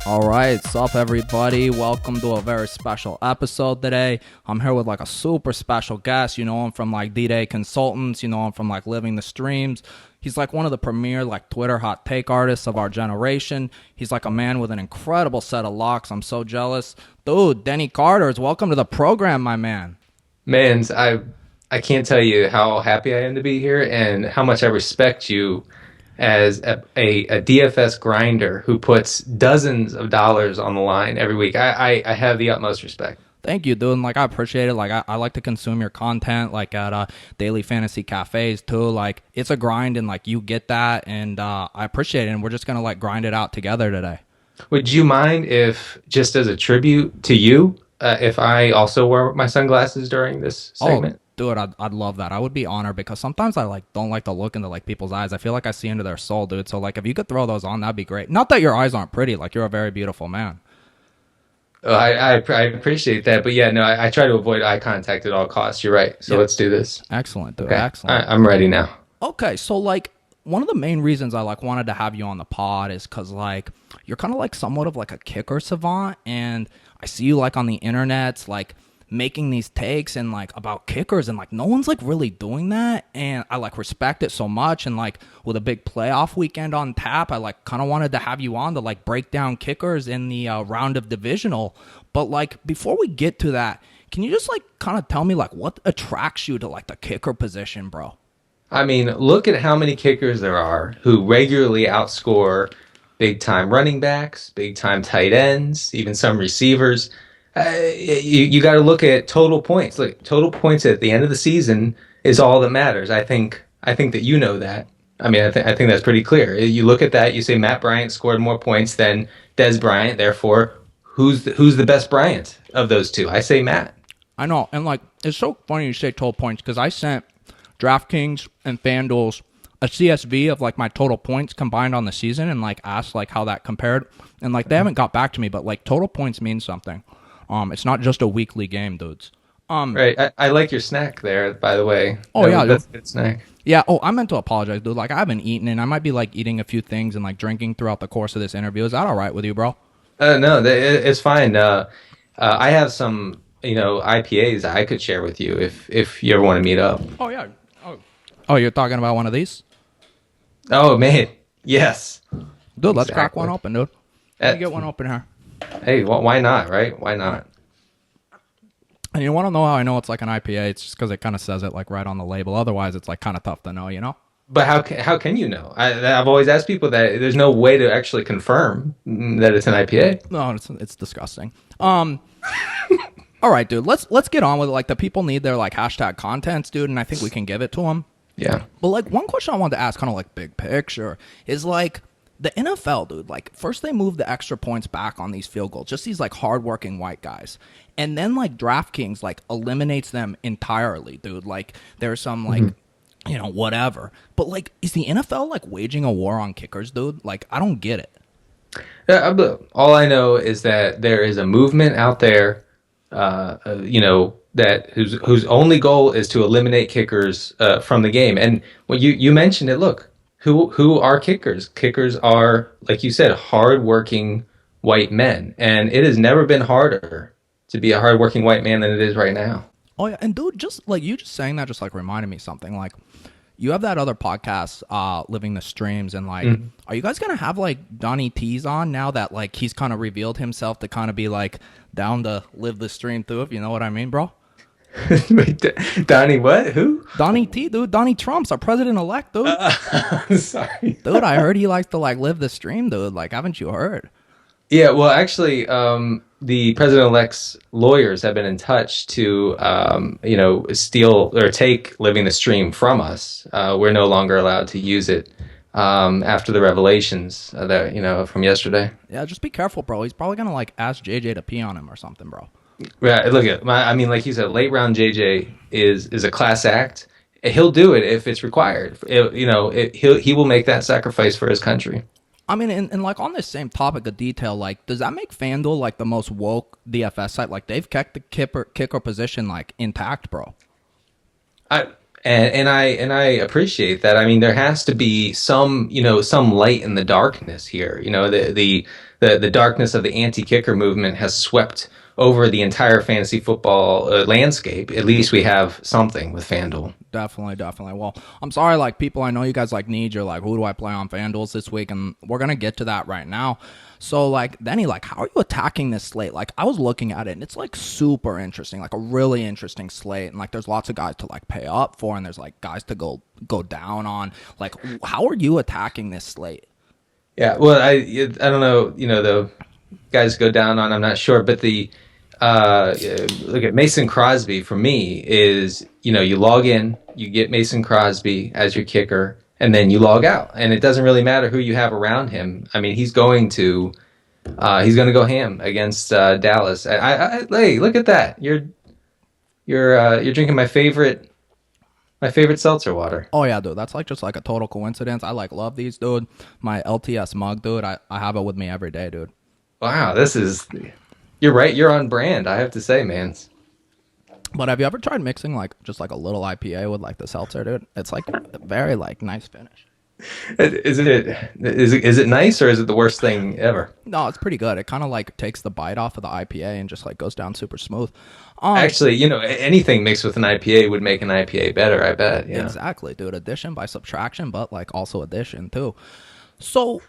All right, sup everybody? Welcome to a very special episode today. I'm here with like a super special guest. You know him from like D-Day Consultants. You know him from like Living the Streams. He's like one of the premier like Twitter hot take artists of our generation. He's like a man with an incredible set of locks. I'm so jealous. Dude, Denny Carter, welcome to the program, my man. Mans, I can't tell you how happy I am to be here and how much I respect you as a DFS grinder who puts dozens of dollars on the line every week. I have the utmost respect. Thank you, dude. And like I appreciate it. Like I like to consume your content, like at daily fantasy cafes too. Like it's a grind, and like you get that, and I appreciate it. And we're just gonna like grind it out together today. Would you mind if, just as a tribute to you, if I also wore my sunglasses during this segment? Oh, dude, I'd love that. I would be honored because sometimes I like don't like to look into like people's eyes. I feel like I see into their soul, dude. So like if you could throw those on, that'd be great. Not that your eyes aren't pretty. Like you're a very beautiful man. Oh, I appreciate that, but yeah, no, I try to avoid eye contact at all costs. You're right. So Yeah. let's do this. Excellent, dude. Okay, Excellent. I'm ready now. Okay, so like one of the main reasons I like wanted to have you on the pod is because like you're kind of like somewhat of like a kicker savant, and I see you like on the internets like making these takes and like about kickers, and like no one's like really doing that, and I like respect it so much. And like with a big playoff weekend on tap, I like kind of wanted to have you on to like break down kickers in the round of divisional. But like before we get to that, can you just like kind of tell me like what attracts you to like the kicker position, bro? I mean, look at how many kickers there are who regularly outscore big time running backs, big time tight ends, even some receivers. You got to look at total points. Look, total points at the end of the season is all that matters. I think that you know that. I mean, I think that's pretty clear. You look at that, you say Matt Bryant scored more points than Des Bryant. Therefore, who's the best Bryant of those two? I say Matt. I know, and like it's so funny you say total points because I sent DraftKings and FanDuel's a CSV of like my total points combined on the season and like asked like how that compared, and like they haven't got back to me, but like total points means something. It's not just a weekly game, dudes. Right. I like your snack there, by the way. Oh yeah, That's a good snack. yeah. Oh, I meant to apologize, dude. Like I haven't eaten, and I might be like eating a few things and like drinking throughout the course of this interview. Is that all right with you, bro? No, it's fine. I have some, IPAs I could share with you if you ever want to meet up. Oh yeah. Oh, you're talking about one of these, Oh man, yes, dude? Let's crack exactly. one open, dude. Let me Uh, get one open here. hey, why not? Right? Why not? And you want to know how I know it's like an IPA? It's just because it kind of says it like right on the label. Otherwise, it's like kind of tough to know, you know? But how can you know? I've always asked people that there's no way to actually confirm that it's an IPA. No, it's disgusting. All right, dude. Let's get on with it. Like the people need their like hashtag contents, dude, and I think we can give it to them. Yeah. But like one question I wanted to ask, kind of like big picture, is like the NFL, dude. Like first they moved the extra points back on these field goals, just these like hardworking white guys, and then like DraftKings like eliminates them entirely, dude. Like there's some like whatever, but like is the NFL like waging a war on kickers, dude? Like I don't get it. Yeah, but all I know is that there is a movement out there, that whose only goal is to eliminate kickers from the game. And when you mentioned it, look, who are kickers? Kickers are, like you said, hardworking white men, and it has never been harder to be a hardworking white man than it is right now. Oh yeah, and dude, just like you just saying that just like reminded me something. Like you have that other podcast, Living the Streams, and like are you guys gonna have like Donnie T's on now that like he's kind of revealed himself to kind of be like down to live the stream too, if you know what I mean, bro? Wait, Donnie, what? Who? Donnie T, dude. Donnie Trump's our president-elect, dude. Sorry. Dude, I heard he likes to like live the stream, dude. Like, haven't you heard? Yeah, well, actually, the president-elect's lawyers have been in touch to, steal or take Living the Stream from us. We're no longer allowed to use it after the revelations from yesterday. Yeah, just be careful, bro. He's probably gonna like ask JJ to pee on him or something, bro. Right, look at like you said, late round JJ is a class act. He'll do it if it's required. He will make that sacrifice for his country. I mean, and like on this same topic of detail, like, does that make FanDuel like the most woke DFS site? Like, they've kept the kicker position like intact, bro. And I appreciate that. I mean, there has to be some, some light in the darkness here. The darkness of the anti-kicker movement has swept over the entire fantasy football landscape. At least we have something with FanDuel. Definitely, definitely. Well, I'm sorry, like, people, I know you guys, like, need your, like, who do I play on FanDuels this week? And we're going to get to that right now. So, like, Denny, like, how are you attacking this slate? Like, I was looking at it, and it's, like, super interesting, like, a really interesting slate. And, like, there's lots of guys to, like, pay up for, and there's, like, guys to go down on. Like, how are you attacking this slate? Yeah, well, I don't know, the guys go down on, I'm not sure, but look at Mason Crosby for me is, you log in, you get Mason Crosby as your kicker, and then you log out. And it doesn't really matter who you have around him. I mean, he's going to go ham against Dallas. Hey, look at that. You're drinking my favorite seltzer water. Oh, yeah, dude. That's, like, just, like, a total coincidence. I, like, love these, dude. My LTS mug, dude. I have it with me every day, dude. Wow, you're right. You're on brand, I have to say, man. But have you ever tried mixing, like, just, like, a little IPA with, like, the seltzer, dude? It's, like, a very, like, nice finish. Is it nice, or is it the worst thing ever? No, it's pretty good. It kind of, like, takes the bite off of the IPA and just, like, goes down super smooth. Actually, anything mixed with an IPA would make an IPA better, I bet. Yeah. Exactly, dude. Addition by subtraction, but, like, also addition, too. So,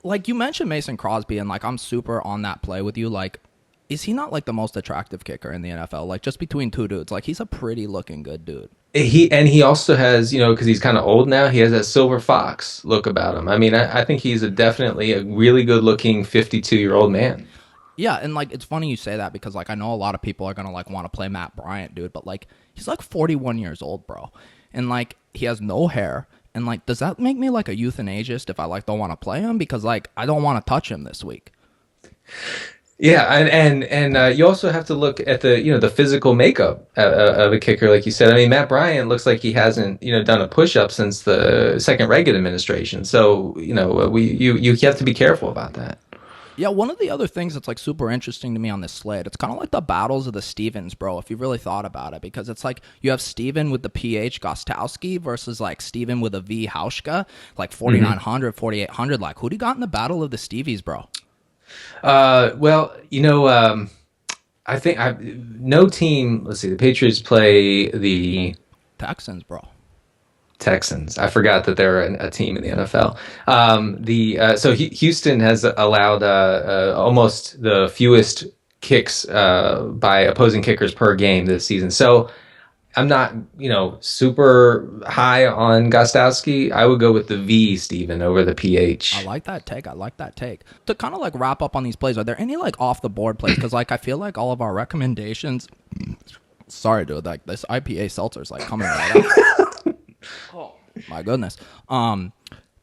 like, you mentioned Mason Crosby, and, like, I'm super on that play with you. Like, is he not, like, the most attractive kicker in the NFL? Like, just between two dudes. Like, he's a pretty looking good dude. He also has, because he's kind of old now, he has that silver fox look about him. I mean, I think he's definitely a really good looking 52-year-old man. Yeah, and, like, it's funny you say that because, like, I know a lot of people are going to, like, want to play Matt Bryant, dude, but, like, he's, like, 41 years old, bro. And, like, he has no hair. And, like, does that make me, like, a euthanagist if I, like, don't want to play him? Because, like, I don't want to touch him this week. Yeah, and you also have to look at the physical makeup of a kicker, like you said. I mean, Matt Bryant looks like he hasn't done a push up since the second Reagan administration. So you have to be careful about that. Yeah, one of the other things that's, like, super interesting to me on this slate, it's kind of like the battles of the Stevens, bro, if you really thought about it, because it's like you have Steven with the PH Gostkowski versus, like, Steven with a V Hauschka, like 4,900, 4,800. Like, who do you got in the battle of the Stevies, bro? Well, I think no team. Let's see. The Patriots play the Texans, bro. Texans. I forgot that they're a team in the NFL. So Houston has allowed almost the fewest kicks by opposing kickers per game this season. So I'm not, super high on Gostkowski. I would go with the V, Steven, over the PH. I like that take. To kind of, like, wrap up on these plays, are there any, like, off the board plays? Because, like, I feel like all of our recommendations. Sorry, dude. Like, this IPA seltzer's, like, coming right up. Oh my goodness. Do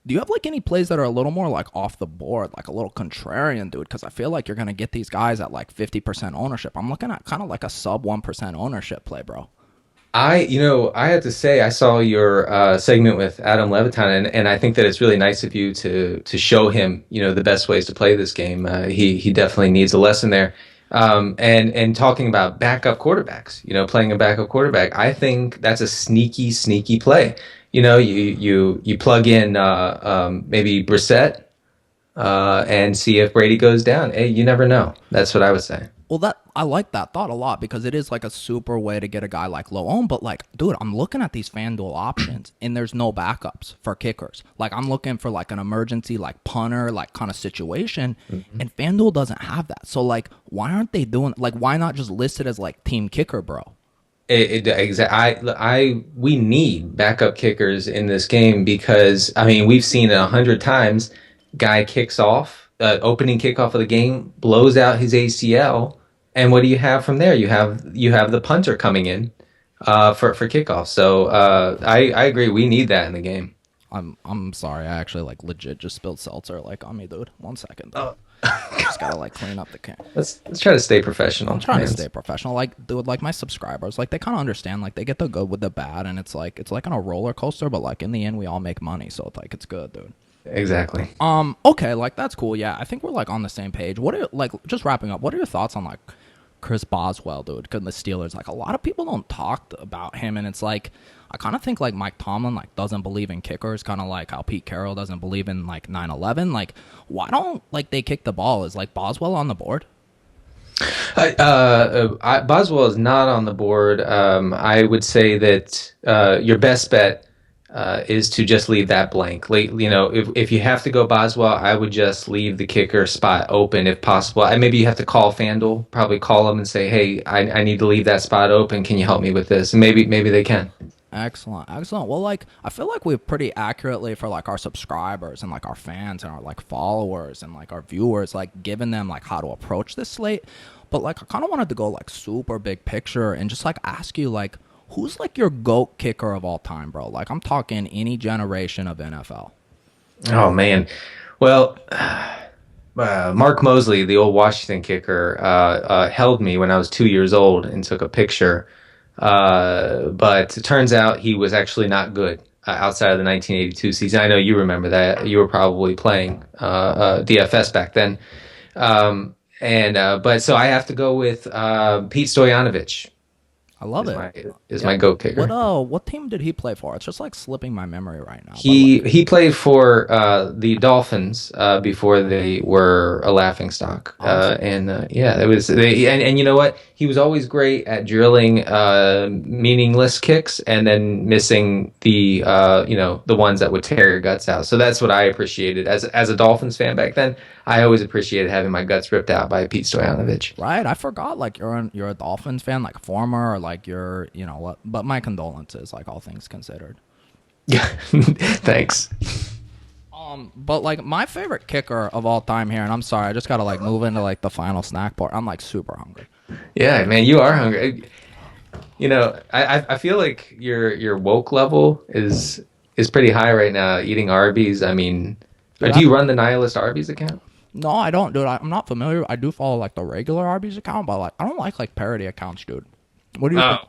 you have, like, any plays that are a little more, like, off the board, like a little contrarian, dude? Because I feel like you're gonna get these guys at, like, 50% ownership. I'm looking at kind of like a sub 1% ownership play, bro. I have to say, I saw your segment with Adam Levitan, and I think that it's really nice of you to show him, the best ways to play this game. He definitely needs a lesson there. And talking about backup quarterbacks, playing a backup quarterback, I think that's a sneaky play. You plug in maybe Brissett and see if Brady goes down. Hey, you never know. That's what I would say. Well, I like that thought a lot because it is, like, a super way to get a guy like low owned. But, like, dude, I'm looking at these FanDuel options and there's no backups for kickers. Like, I'm looking for, like, an emergency, like, punter, like, kind of situation, and FanDuel doesn't have that. So, like, why aren't they doing, like, why not just list it as, like, team kicker, bro? We need backup kickers in this game because, I mean, we've seen it 100 times. Guy kicks off. Opening kickoff of the game, blows out his ACL, and what do you have from there? You have the punter coming in for kickoff. So I agree. We need that in the game. I'm sorry. I actually, like, legit just spilled seltzer, like, on me, dude. 1 second. Though. Just gotta, like, clean up the can. Let's try to stay professional. I'm trying to stay professional. Like, dude, like, my subscribers, like, they kind of understand. Like, they get the good with the bad, and it's like on a roller coaster. But, like, in the end, we all make money, so it's, like, it's good, dude. Exactly. Okay, like, that's cool. Yeah, I think we're, like, on the same page. What are, like, just wrapping up, what are your thoughts on, like, Chris Boswell, dude? Because the Steelers, like, a lot of people don't talk about him, and it's like, I kind of think like Mike Tomlin like doesn't believe in kickers, kind of like how Pete Carroll doesn't believe in like 9/11. Like, why don't like they kick the ball? Is like Boswell on the board? Boswell is not on the board. I would say that your best bet is to just leave that blank. If you have to go Boswell, I would just leave the kicker spot open if possible. Maybe you have to call FanDuel, probably call them and say, "Hey, I need to leave that spot open. Can you help me with this?" And maybe they can. Excellent, excellent. Well, like I feel like we've pretty accurately for like our subscribers and like our fans and our like followers and like our viewers, like given them like how to approach this slate. But like I kind of wanted to go like super big picture and just like ask you like who's like your GOAT kicker of all time, bro? Like I'm talking any generation of NFL. Oh man, well. Mark Mosley, the old Washington kicker, held me when I was 2 years old and took a picture. But it turns out he was actually not good outside of the 1982 season. I know you remember that. You were probably playing DFS back then. But so I have to go with Pete Stoyanovich. I love it. My GOAT kicker. What team did he play for? It's just like slipping my memory right now. He played for the Dolphins before they were a laughingstock. It was and you know what? He was always great at drilling meaningless kicks and then missing the the ones that would tear your guts out. So that's what I appreciated as a Dolphins fan back then. I always appreciated having my guts ripped out by Pete Stoyanovich. Right, I forgot. Like you're a Dolphins fan, like former, or like you're But my condolences, like all things considered. Yeah, thanks. But like my favorite kicker of all time here, and I'm sorry, I just gotta like move into like the final snack part. I'm like super hungry. Yeah, man, you are hungry. I feel like your woke level is pretty high right now. Eating Arbys. I mean, do you run the Nihilist Arbys account? No, I don't, dude. I'm not familiar. I do follow like the regular Arbys account, but like I don't like parody accounts, dude. What do you think?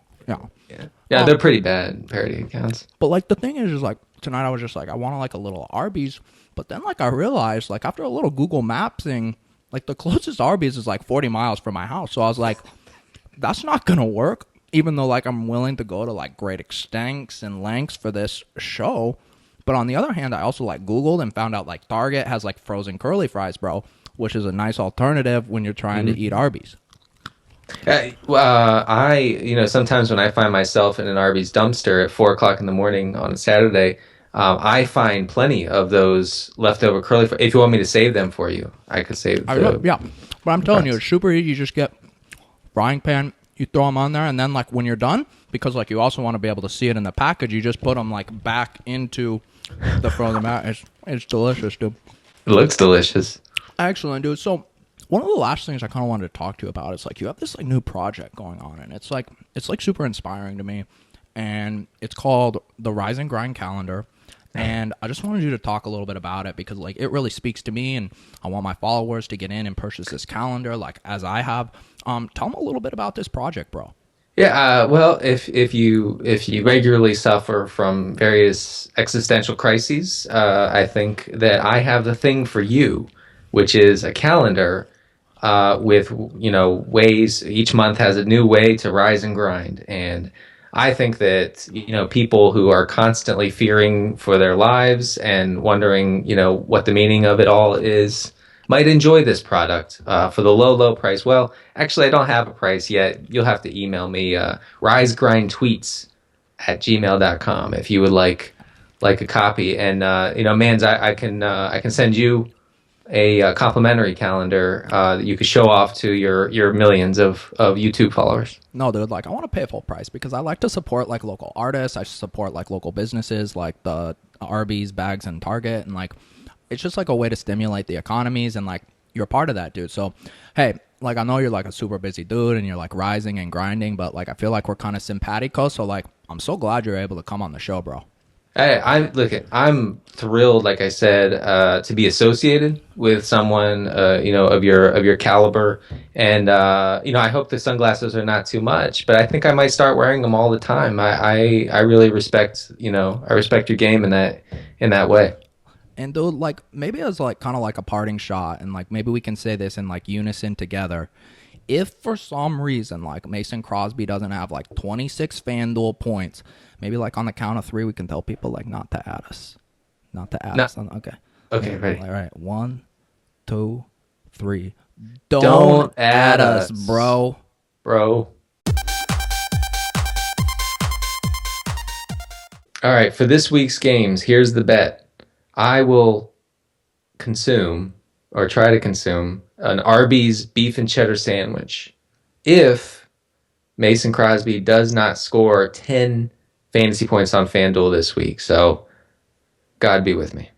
Yeah, they're pretty bad parody accounts. But like the thing is like tonight I was just like I want to like a little Arbys, but then like I realized like after a little Google Mapsing, like the closest Arbys is like 40 miles from my house. So I was like, that's not gonna work. Even though like I'm willing to go to like great extents and lengths for this show. But on the other hand, I also like Googled and found out like Target has like frozen curly fries, bro, which is a nice alternative when you're trying to eat Arbys. Sometimes when I find myself in an Arby's dumpster at 4 o'clock in the morning on a Saturday, I find plenty of those leftover curly fries. If you want me to save them for you, I could save them. Yeah, but I'm telling you, it's super easy. You just get frying pan, you throw them on there, and then like when you're done, because like you also want to be able to see it in the package, you just put them like back into the frozen mat. It's delicious, dude. It looks delicious. Excellent, dude. So one of the last things I kind of wanted to talk to you about is like you have this like new project going on, and it's like super inspiring to me, and it's called the Rise and Grind Calendar. And I just wanted you to talk a little bit about it because like it really speaks to me, and I want my followers to get in and purchase this calendar like as I have. Tell them a little bit about this project, bro. Yeah, well, if you regularly suffer from various existential crises, I think that I have the thing for you, which is a calendar with ways. Each month has a new way to rise and grind, and I think that people who are constantly fearing for their lives and wondering what the meaning of it all is might enjoy this product for the low price. Well, actually, I don't have a price yet. You'll have to email me risegrindtweets@gmail.com if you would like a copy. And Mans, I can send you a complimentary calendar that you could show off to your millions of YouTube followers. No, dude, like I want to pay full price because I like to support like local artists. I support like local businesses like the Arbys, Bags, and Target, and like it's just like a way to stimulate the economies, and like you're a part of that, dude. So, hey, like I know you're like a super busy dude and you're like rising and grinding, but like I feel like we're kind of simpatico. So like I'm so glad you're able to come on the show, bro. Hey, I'm thrilled, like I said, to be associated with someone, of your caliber, and I hope the sunglasses are not too much, but I think I might start wearing them all the time. I really respect, I respect your game in that way. And dude, like maybe as like kind of like a parting shot, and like maybe we can say this in like unison together. if for some reason like Mason Crosby doesn't have like 26 FanDuel points, maybe like on the count of 3 we can tell people like not to add us. Not to add us. Okay. Okay, ready. All right. 1, 2, 3. Don't add us, us, bro. Bro. All right, for this week's games, here's the bet. I will consume, or try to consume, an Arbys beef and cheddar sandwich if Mason Crosby does not score 10 fantasy points on FanDuel this week. So, God be with me.